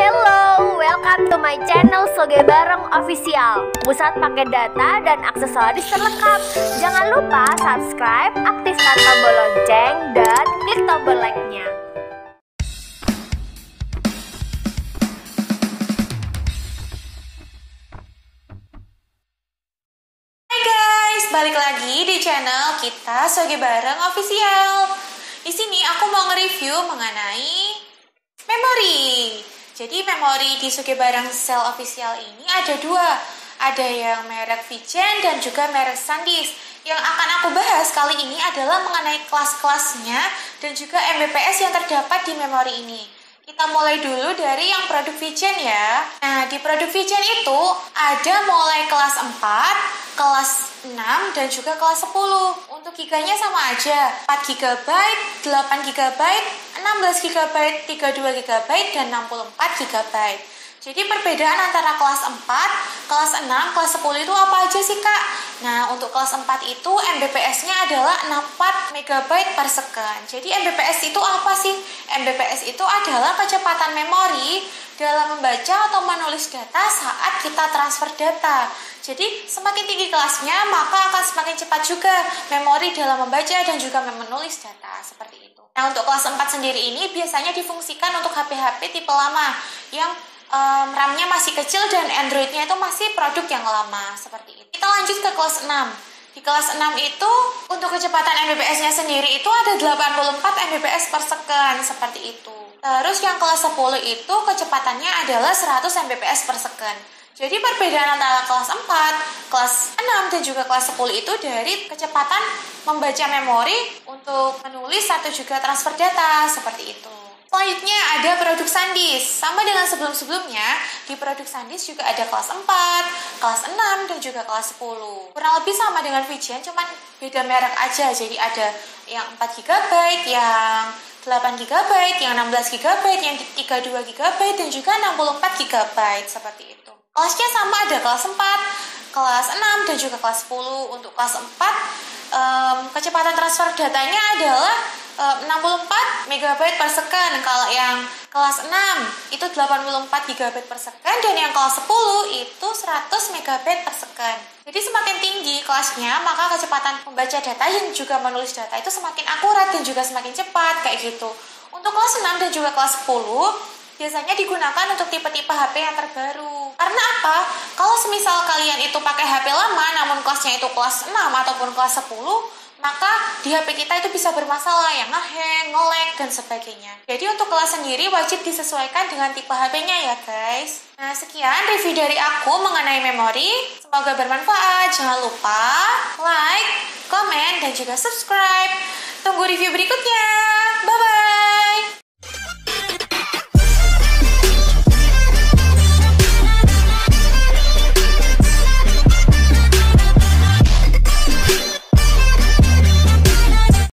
Hello, welcome to my channel Soge Bareng Official. Pusat paket data dan aksesoris terlengkap. Jangan lupa subscribe, aktifkan tombol lonceng, dan klik tombol like-nya. Hai guys, balik lagi di channel kita Soge Bareng Official. Di sini aku mau nge-review mengenai memori. Jadi memori di Soge Bareng Cell Official ini ada dua. Ada yang merek Vigen dan juga merek SanDisk. Yang akan aku bahas kali ini adalah mengenai kelas-kelasnya dan juga Mbps yang terdapat di memori ini. Kita mulai dulu dari yang produk Vigen ya. Nah, di produk Vigen itu ada mulai kelas 4, kelas 6, dan juga kelas 10. Untuk giganya sama aja, 4 GB, 8 GB, 16 GB, 32 GB, dan 64 GB. Jadi perbedaan antara kelas 4, kelas 6, kelas 10 itu apa aja sih Kak? Nah, untuk kelas 4 itu Mbps-nya adalah 64 MB per second. Jadi Mbps itu apa sih? Mbps itu adalah kecepatan memori dalam membaca atau menulis data saat kita transfer data. Jadi semakin tinggi kelasnya, maka akan semakin cepat juga memori dalam membaca dan juga menulis data, seperti itu. Nah, untuk kelas 4 sendiri ini biasanya difungsikan untuk HP-HP tipe lama yang RAM-nya masih kecil dan Android-nya itu masih produk yang lama, seperti itu. Kita lanjut ke kelas 6. Di kelas 6 itu untuk kecepatan Mbps-nya sendiri itu ada 84 Mbps per second, seperti itu. Terus yang kelas 10 itu kecepatannya adalah 100 Mbps per second. Jadi perbedaan antara kelas 4, kelas 6, dan juga kelas 10 itu dari kecepatan membaca memori untuk menulis atau juga transfer data, seperti itu. Selanjutnya ada produk SanDisk. Sama dengan sebelum-sebelumnya, di produk SanDisk juga ada kelas 4, kelas 6, dan juga kelas 10. Kurang lebih sama dengan Vigen, cuman beda merek aja. Jadi ada yang 4 GB, yang 8 GB, yang 16 GB, yang 32 GB, dan juga 64 GB, seperti itu. Kelasnya sama, ada kelas 4, kelas 6, dan juga kelas 10. Untuk kelas 4, kecepatan transfer datanya adalah 64 MB per second. Kalau yang kelas 6 itu 84 GB per second, dan yang kelas 10 itu 100 MB per second. Jadi semakin tinggi kelasnya, maka kecepatan membaca data yang juga menulis data itu semakin akurat dan juga semakin cepat, kayak gitu. Untuk kelas 6 dan juga kelas 10 biasanya digunakan untuk tipe-tipe HP yang terbaru. Karena apa? Kalau semisal kalian itu pakai HP lama namun kelasnya itu kelas 6 ataupun kelas 10, maka di HP kita itu bisa bermasalah, yang nge-hang, nge-lag, dan sebagainya. Jadi untuk kelas sendiri wajib disesuaikan dengan tipe HP-nya ya guys. Nah, sekian review dari aku mengenai memori. Semoga bermanfaat. Jangan lupa like, komen, dan juga subscribe. Tunggu review berikutnya.